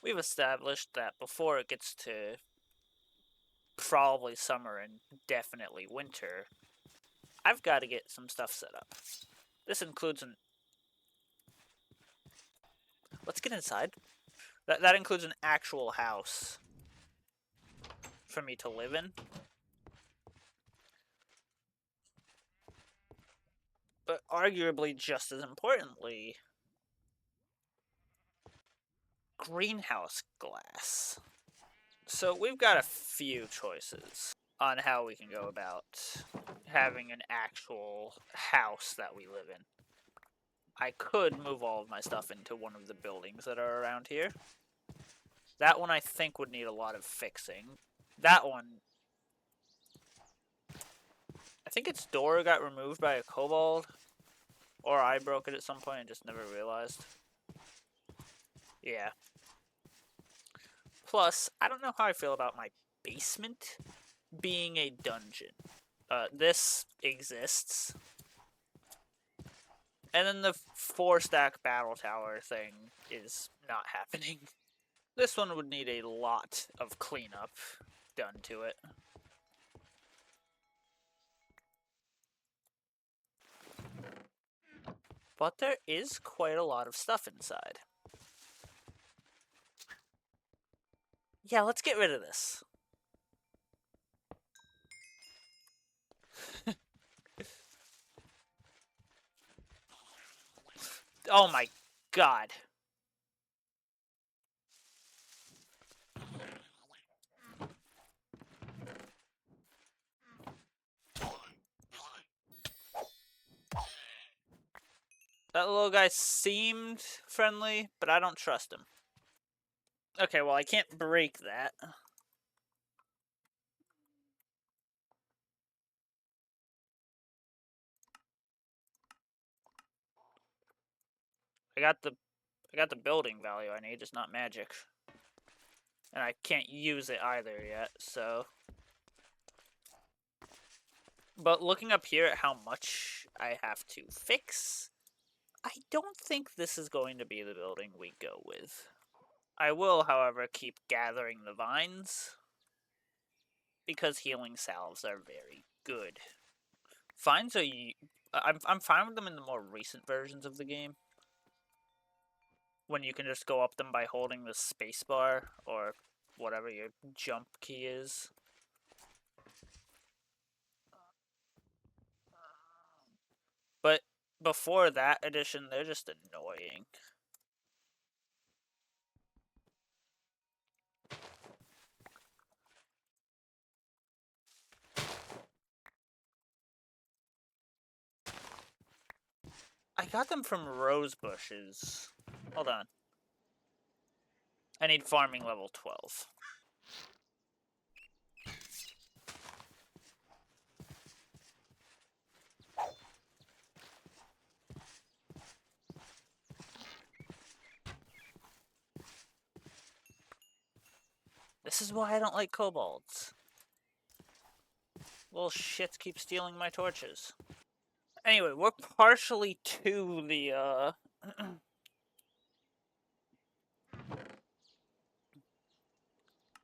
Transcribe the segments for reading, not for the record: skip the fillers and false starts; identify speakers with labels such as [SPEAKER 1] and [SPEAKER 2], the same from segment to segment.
[SPEAKER 1] we've established that before it gets to probably summer and definitely winter, I've got to get some stuff set up. This includes an... Let's get inside. That includes an actual house for me to live in. But arguably just as importantly, greenhouse glass. So we've got a few choices on how we can go about having an actual house that we live in. I could move all of my stuff into one of the buildings that are around here. That one I think would need a lot of fixing. That one, I think its door got removed by a kobold, or I broke it at some point and just never realized. Yeah. Plus, I don't know how I feel about my basement being a dungeon. This exists. And then the 4-stack battle tower thing is not happening. This one would need a lot of cleanup done to it. But there is quite a lot of stuff inside. Yeah, let's get rid of this. Oh my god. That little guy seemed friendly, but I don't trust him. Okay, well, I can't break that. I got the building value I need, just not magic. And I can't use it either yet, so... But looking up here at how much I have to fix, I don't think this is going to be the building we go with. I will, however, keep gathering the vines, because healing salves are very good. Vines are... I'm fine with them in the more recent versions of the game, when you can just go up them by holding the spacebar, or whatever your jump key is. But before that edition, they're just annoying. I got them from rose bushes. Hold on. I need farming level 12. This is why I don't like kobolds. Little shits keep stealing my torches. Anyway, we're partially to the,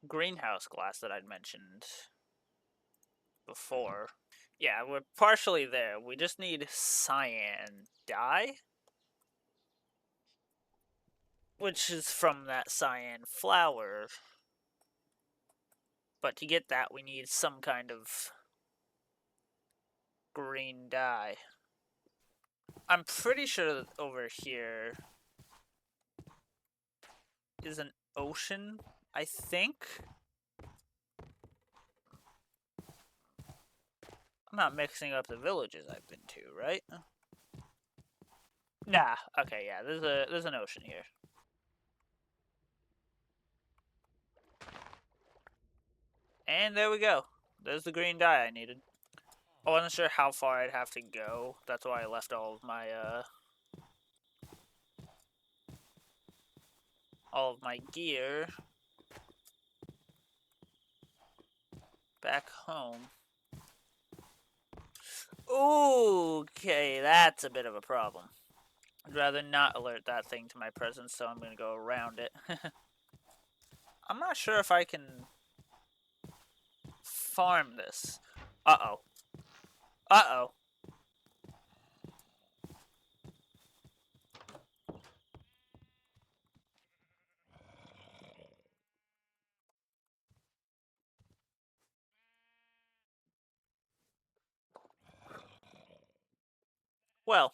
[SPEAKER 1] greenhouse glass that I'd mentioned before. Yeah, we're partially there. We just need cyan dye, which is from that cyan flower. But to get that, we need some kind of green dye. I'm pretty sure that over here is an ocean, I think. I'm not mixing up the villages I've been to, right? Nah, okay, yeah, there's an ocean here. And there we go. There's the green dye I needed. I wasn't sure how far I'd have to go. That's why I left all of my gear back home. Okay, that's a bit of a problem. I'd rather not alert that thing to my presence, so I'm gonna go around it. I'm not sure if I can farm this. Uh-oh. Uh-oh. Well.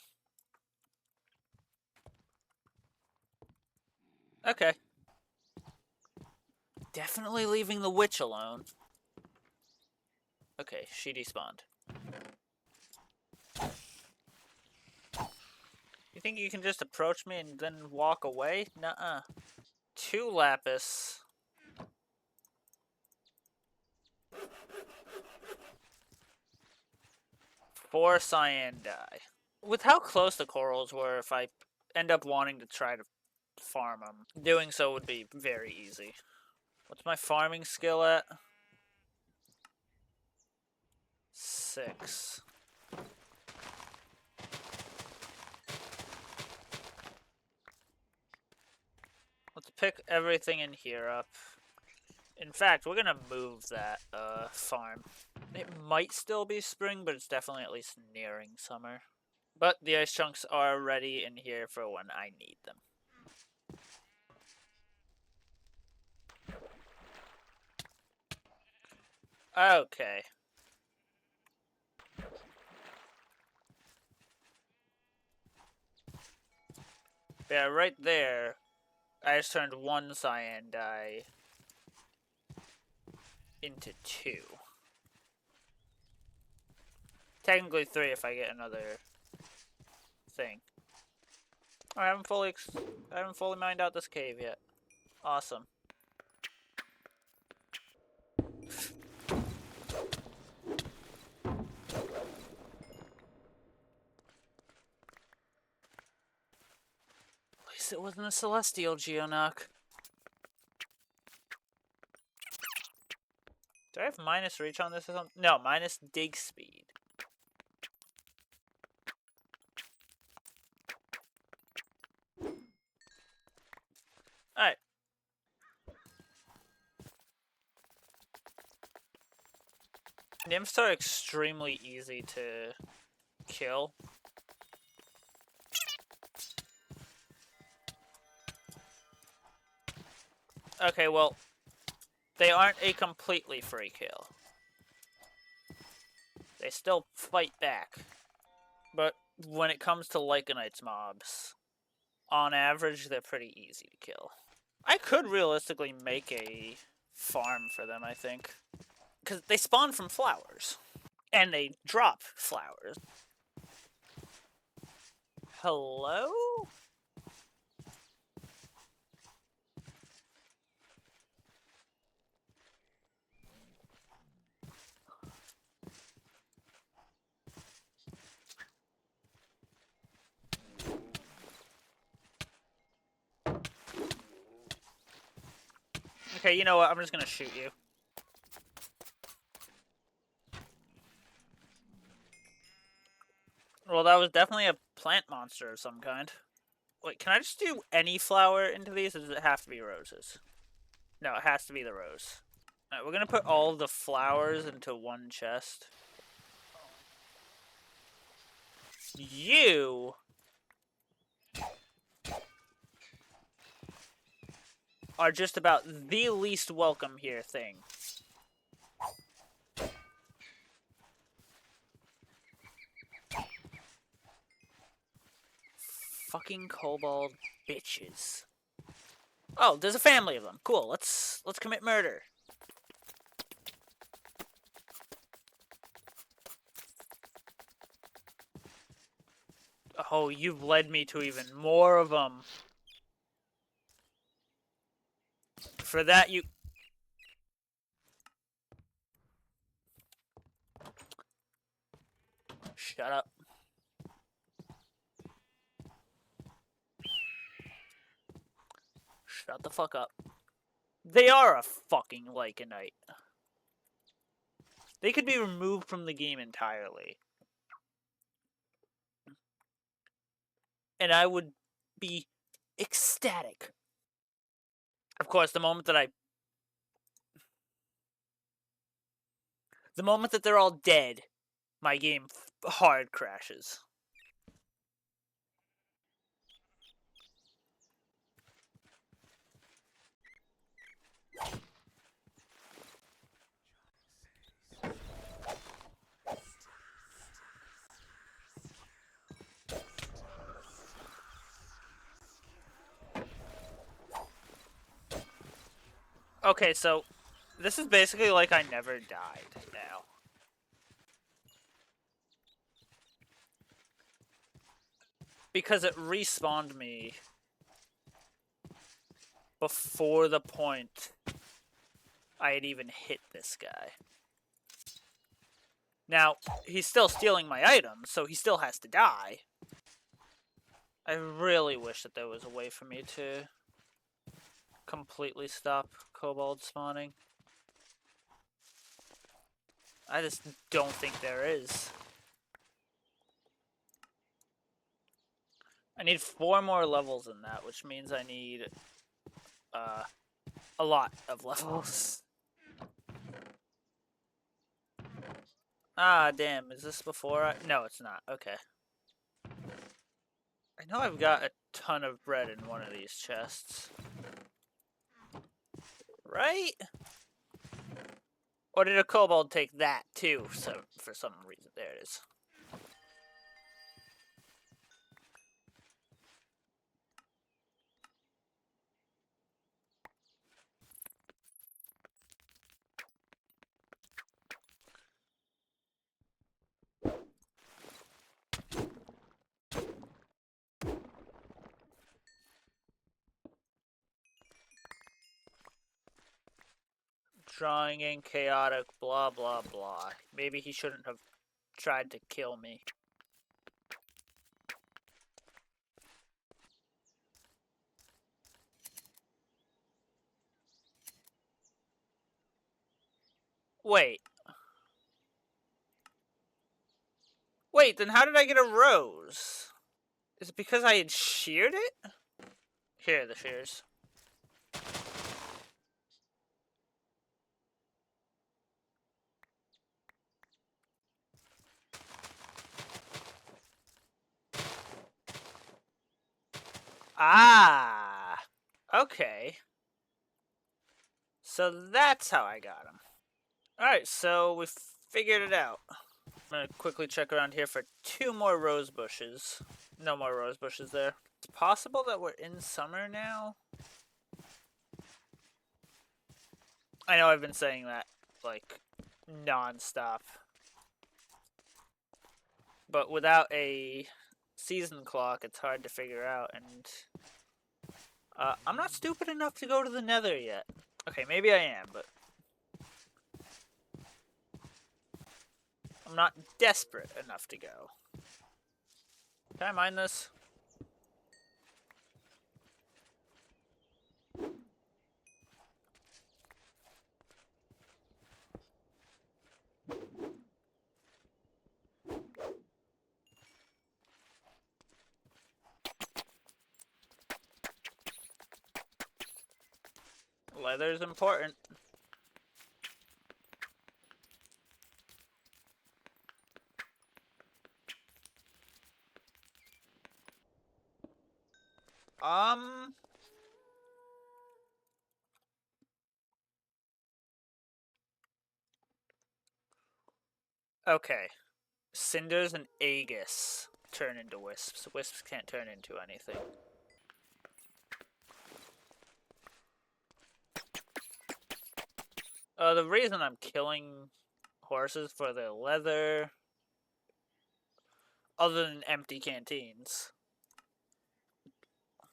[SPEAKER 1] Okay. Definitely leaving the witch alone. Okay, she despawned. You think you can just approach me and then walk away? Nuh-uh. 2 lapis. 4 cyan dye. With how close the corals were, if I end up wanting to try to farm them, doing so would be very easy. What's my farming skill at? 6. Let's pick everything in here up. In fact, we're gonna move that farm. It might still be spring, but it's definitely at least nearing summer. But the ice chunks are ready in here for when I need them. Okay. Yeah, right there, I just turned 1 cyan dye into 2. Technically 3 if I get another thing. I haven't fully mined out this cave yet. Awesome. At least it wasn't a celestial geonock. Do I have minus reach on this or something? No, minus dig speed. Alright. Nymphs are extremely easy to kill. Okay, well, they aren't a completely free kill. They still fight back. But when it comes to Lycanites mobs, on average, they're pretty easy to kill. I could realistically make a farm for them, I think. Because they spawn from flowers. And they drop flowers. Hello? Okay, you know what? I'm just gonna shoot you. Well, that was definitely a plant monster of some kind. Wait, can I just do any flower into these, or does it have to be roses? No, it has to be the rose. Alright, we're gonna put all of the flowers into one chest. You are just about the least welcome here thing. Fucking kobold bitches. Oh, there's a family of them. Cool. Let's commit murder. Oh, you've led me to even more of them. For that, you... Shut up. Shut the fuck up. They are a fucking Lycanite. They could be removed from the game entirely. And I would be ecstatic. Of course, the moment that I The moment that they're all dead, my game hard crashes. Okay, so this is basically like I never died now. Because it respawned me before the point I had even hit this guy. Now, he's still stealing my items, so he still has to die. I really wish that there was a way for me to completely stop kobold spawning. I just don't think there is. I need 4 more levels in that, which means I need a lot of levels. Ah, damn. Is this before I... No, it's not. Okay. I know I've got a ton of bread in one of these chests. Right? Or did a kobold take that too? So for some reason, there it is. Drawing in chaotic, blah blah blah. Maybe he shouldn't have tried to kill me. Wait. Wait, then how did I get a rose? Is it because I had sheared it? Here are the shears. Ah! Okay. So that's how I got him. Alright, so we figured it out. I'm gonna quickly check around here for 2 more rose bushes. No more rose bushes there. It's possible that we're in summer now? I know I've been saying that, like, non-stop. But without a season clock, it's hard to figure out, and... I'm not stupid enough to go to the nether yet. Okay, maybe I am, but... I'm not desperate enough to go. Can I mine this? Leather's important. Okay. Cinders and Aegis turn into wisps. Wisps can't turn into anything. The reason I'm killing horses for their leather, other than empty canteens,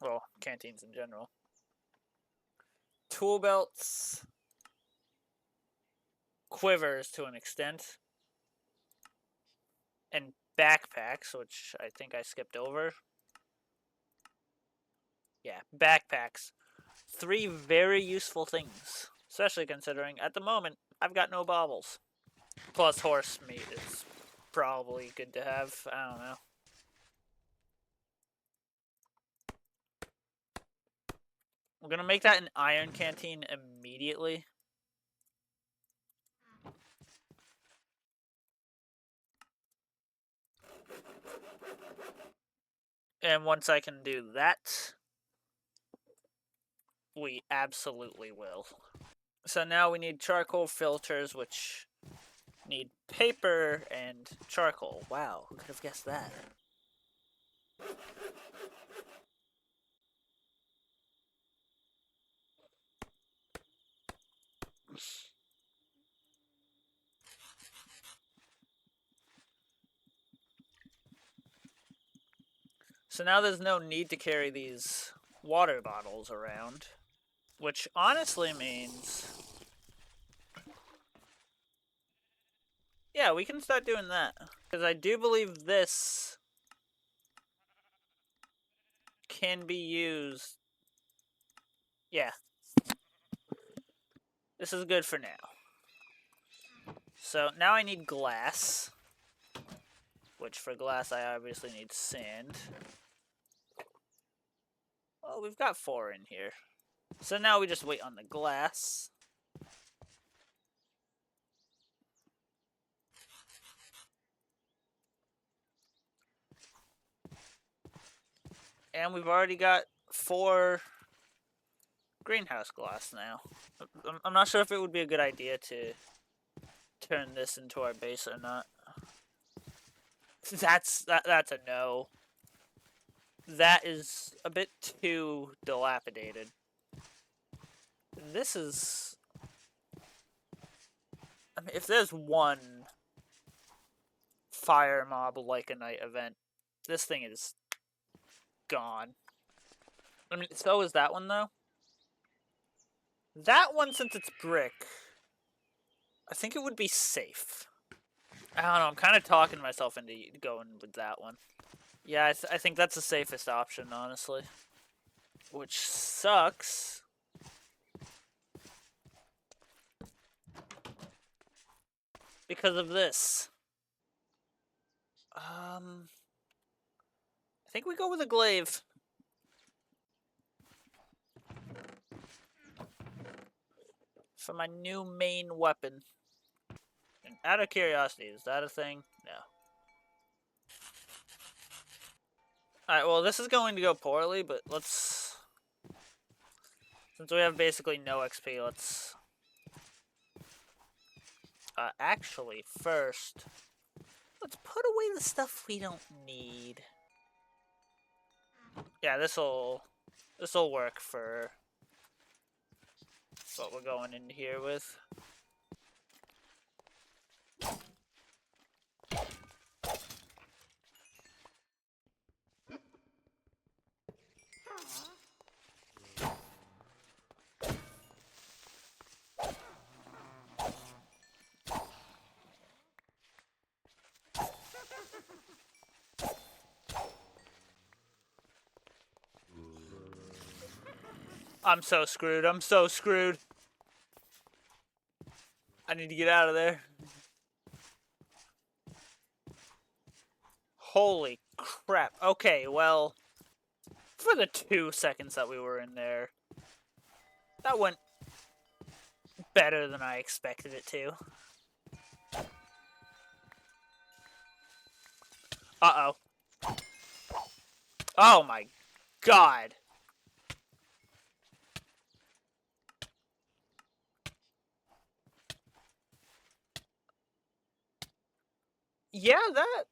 [SPEAKER 1] well, canteens in general, tool belts, quivers to an extent, and backpacks, which I think I skipped over. Yeah, backpacks. 3 very useful things, especially considering at the moment I've got no baubles. Plus horse meat is probably good to have. I don't know. I'm gonna make that an iron canteen immediately. And once I can do that, we absolutely will. So now we need charcoal filters, which need paper and charcoal. Wow, who could have guessed that? So now there's no need to carry these water bottles around, which honestly means, yeah, we can start doing that. Because I do believe this can be used. Yeah. This is good for now. So now I need glass, which for glass I obviously need sand. Well, we've got 4 in here. So now we just wait on the glass. And we've already got 4 greenhouse glass now. I'm not sure if it would be a good idea to turn this into our base or not. That's a no. That is a bit too dilapidated. This is... I mean, if there's one fire mob like a night event, this thing is gone. I mean, so is that one, though. That one, since it's brick, I think it would be safe. I don't know, I'm kind of talking myself into going with that one. Yeah, I think that's the safest option, honestly. Which sucks. Because of this. I think we go with a glaive. For my new main weapon. And out of curiosity, is that a thing? No. Alright, well, this is going to go poorly, but let's... Since we have basically no XP, let's... actually, first... Let's put away the stuff we don't need. Yeah, this'll work for what we're going in here with. I'm so screwed. I'm so screwed. I need to get out of there. Holy crap. Okay, well, for the 2 seconds that we were in there, that went better than I expected it to. Uh-oh. Oh my god. Yeah, that...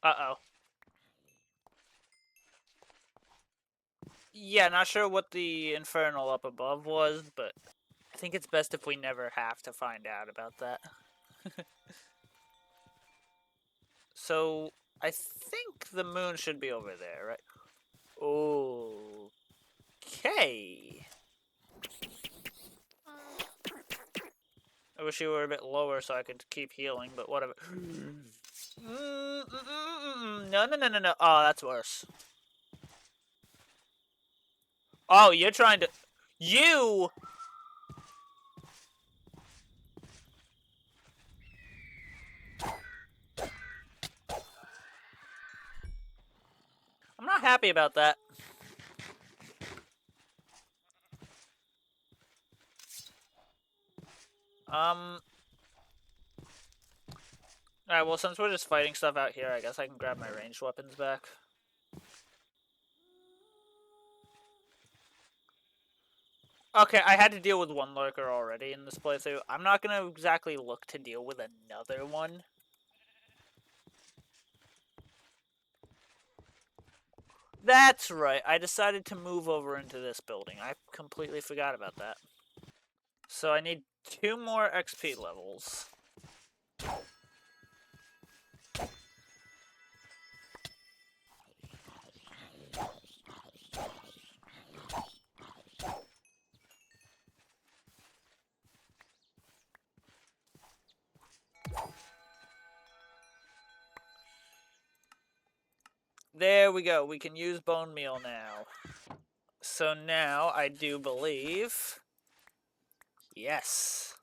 [SPEAKER 1] Uh-oh. Yeah, not sure what the infernal up above was, but I think it's best if we never have to find out about that. So, I think the moon should be over there, right? Okay. I wish you were a bit lower so I could keep healing, but whatever. No, no, no, no, no. Oh, that's worse. Oh, you're trying to... You... I'm not happy about that. Alright, well, since we're just fighting stuff out here, I guess I can grab my ranged weapons back. Okay, I had to deal with one lurker already in this playthrough. I'm not gonna exactly look to deal with another one. That's right, I decided to move over into this building. I completely forgot about that. So I need 2 more XP levels. There we go, we can use bone meal now. So now I do believe... Yes.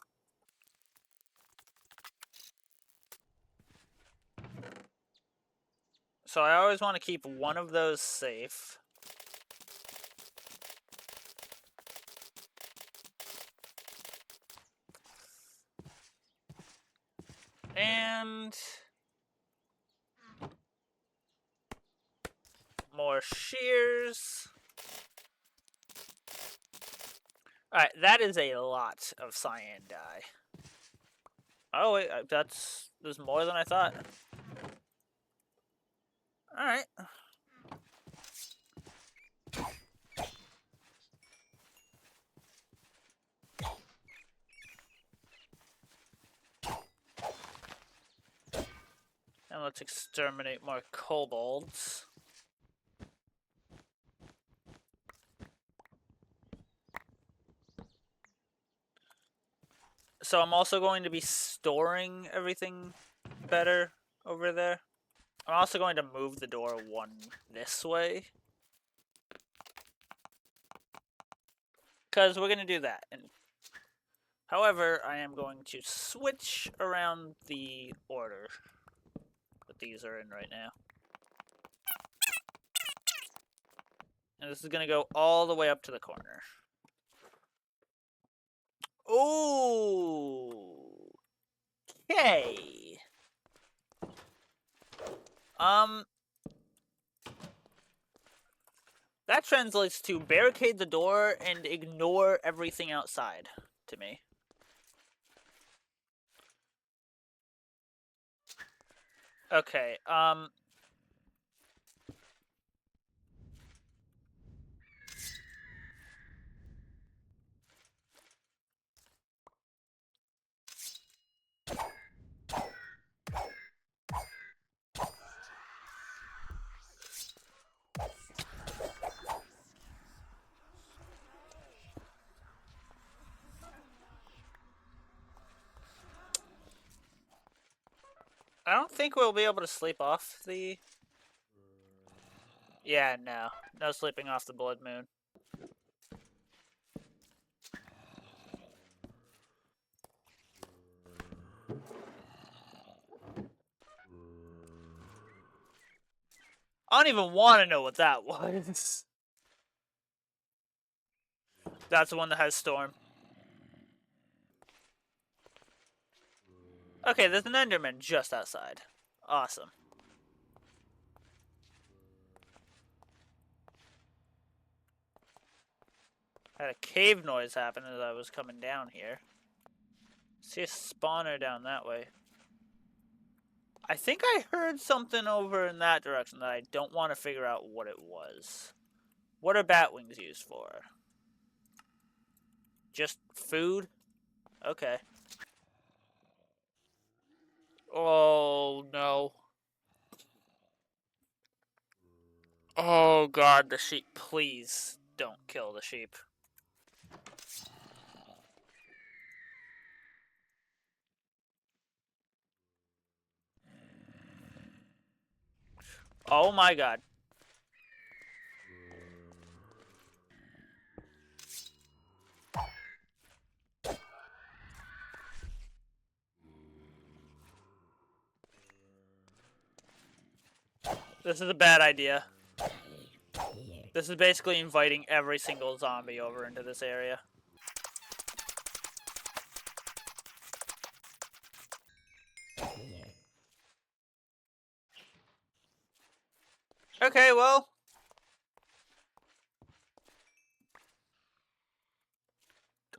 [SPEAKER 1] So I always want to keep one of those safe. And... more shears. Alright, that is a lot of cyan dye. Oh wait, there's more than I thought. Alright. And let's exterminate more kobolds. So I'm also going to be storing everything better over there. I'm also going to move the door one this way. Because we're going to do that. And however, I am going to switch around the order that these are in right now. And this is going to go all the way up to the corner. Ooh. Okay. That translates to barricade the door and ignore everything outside to me. Okay, I don't think we'll be able to sleep off the... Yeah, no. No sleeping off the blood moon. I don't even want to know what that was. That's the one that has Storm. Okay, there's an Enderman just outside. Awesome. I had a cave noise happen as I was coming down here. See a spawner down that way. I think I heard something over in that direction that I don't want to figure out what it was. What are bat wings used for? Just food? Okay. Oh, no. Oh, God, the sheep. Please don't kill the sheep. Oh, my God. This is a bad idea. This is basically inviting every single zombie over into this area. Okay, well.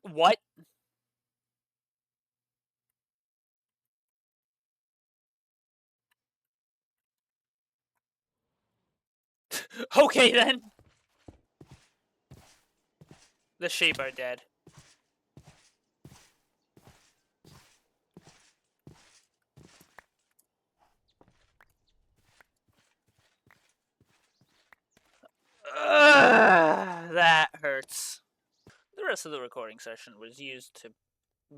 [SPEAKER 1] What? Okay, then. The sheep are dead. That hurts. The rest of the recording session was used to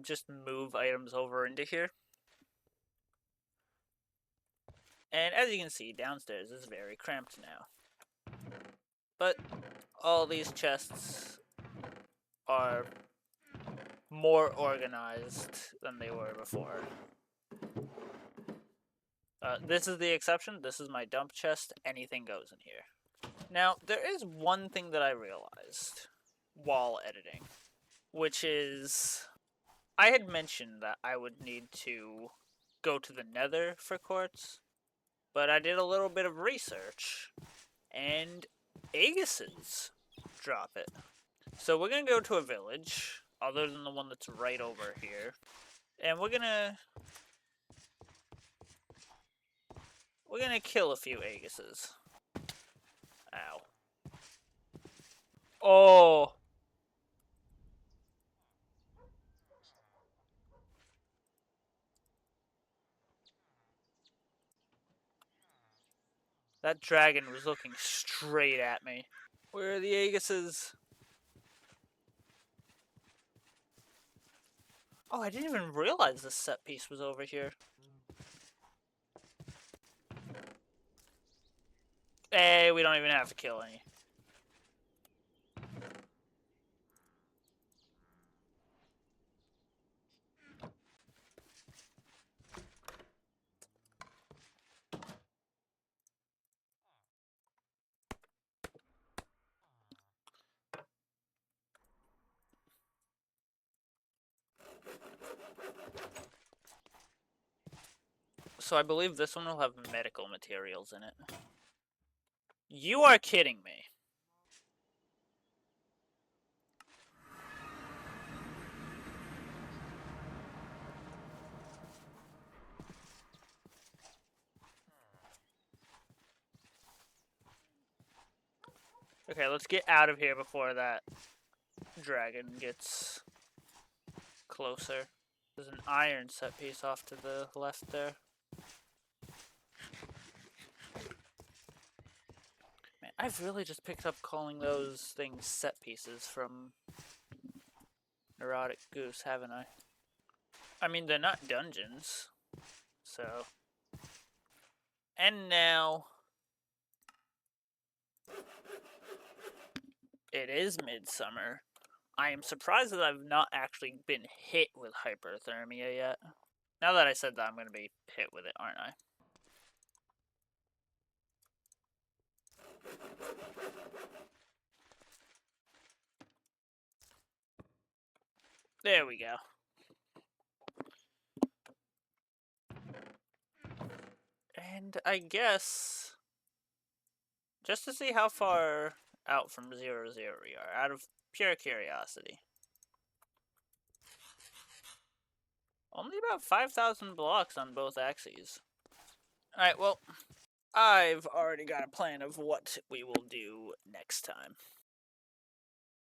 [SPEAKER 1] just move items over into here. And as you can see, downstairs is very cramped now. But all these chests are more organized than they were before. This is the exception. This is my dump chest. Anything goes in here. Now, there is one thing that I realized while editing, which is I had mentioned that I would need to go to the Nether for quartz, but I did a little bit of research, and Aegis's drop it. So we're gonna go to a village, other than the one that's right over here, and we're gonna kill a few Aegis's. Ow. Oh! That dragon was looking straight at me. Where are the Aegis's? Oh, I didn't even realize this set piece was over here. Hey, we don't even have to kill any. So I believe this one will have medical materials in it. You are kidding me. Okay, let's get out of here before that dragon gets closer. There's an iron set piece off to the left there. Man, I've really just picked up calling those things set pieces from Neurotic Goose, haven't I? I mean, they're not dungeons, so... And now... It is midsummer. I am surprised that I've not actually been hit with hyperthermia yet. Now that I said that, I'm going to be hit with it, aren't I? There we go. And I guess... just to see how far out from 0, 0 we are, out of pure curiosity. Only about 5,000 blocks on both axes. Alright, well, I've already got a plan of what we will do next time.